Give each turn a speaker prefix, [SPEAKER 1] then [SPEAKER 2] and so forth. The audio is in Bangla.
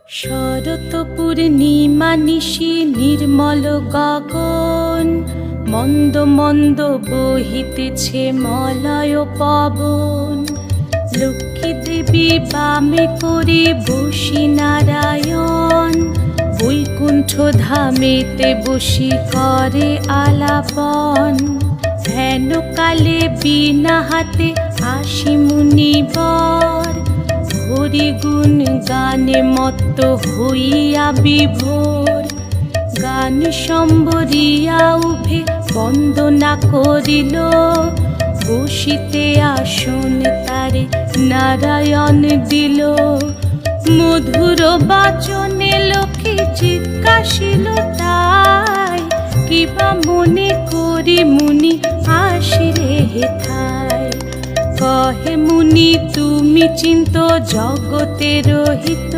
[SPEAKER 1] শরৎ পূর্ণিমা নিশি নির্মল গগন, মন্দ মন্দ বহিতেছে মলয় পবন। লক্ষ্মী দেবী বামে করে বসি নারায়ণ, বৈকুণ্ঠ ধামেতে বসি করে আলাপন। হেন কালে বিনা হাতে আসি মুনিবর, হরি গুণ গানে মত্ত হইয়া বিভোর। গান সম্বরিয়া উভে বন্দনা করিল, বসিতে আসন তারে নারায়ণ দিল। মধুর বাচনে লোকে জিজ্ঞাসিল তাই, কিবা মনে করি মুনি আসিরে হেথায়। কহে মুনি তুমি চিন্ত জগতের হিত,